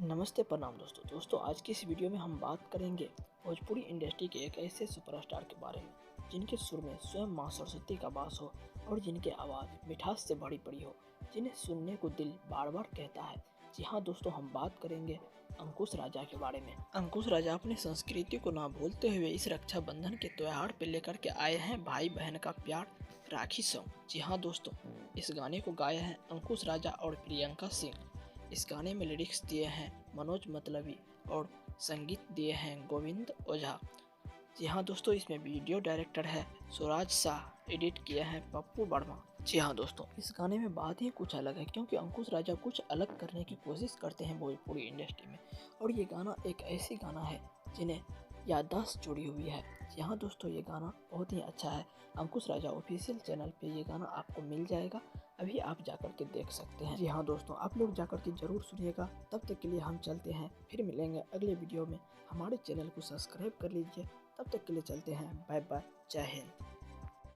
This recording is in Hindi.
नमस्ते प्रणाम दोस्तों आज की इस वीडियो में हम बात करेंगे भोजपुरी इंडस्ट्री के एक ऐसे सुपरस्टार के बारे में जिनके सुर में स्वयं मां सरस्वती का वास हो और जिनकी आवाज़ मिठास से भरी पड़ी हो, जिन्हें सुनने को दिल बार बार कहता है। जी हाँ दोस्तों, हम बात करेंगे अंकुश राजा के बारे में। अंकुश राजा अपनी संस्कृति को ना भूलते हुए इस रक्षाबंधन के त्योहार पे लेकर के आए हैं भाई बहन का प्यार, राखी सॉन्ग। जी हाँ दोस्तों, इस गाने को गाया है अंकुश राजा और प्रियंका सिंह। इस गाने में लिरिक्स दिए हैं मनोज मतलबी और संगीत दिए हैं गोविंद ओझा। जी हाँ दोस्तों, इसमें वीडियो डायरेक्टर है स्वराज शाह, एडिट किया है पप्पू वर्मा। जी हाँ दोस्तों, इस गाने में बात ही कुछ अलग है क्योंकि अंकुश राजा कुछ अलग करने की कोशिश करते हैं भोजपुरी इंडस्ट्री में। और ये गाना एक ऐसी गाना है जिन्हें याददाश्त जुड़ी हुई है। जी हाँ दोस्तों, ये गाना बहुत ही अच्छा है। अंकुश राजा ऑफिशियल चैनल पे ये गाना आपको मिल जाएगा, अभी आप जाकर के देख सकते हैं। जी हाँ दोस्तों, आप लोग जाकर के जरूर सुनिएगा। तब तक के लिए हम चलते हैं, फिर मिलेंगे अगले वीडियो में। हमारे चैनल को सब्सक्राइब कर लीजिए। तब तक के लिए चलते हैं, बाय बाय, जय हिंद।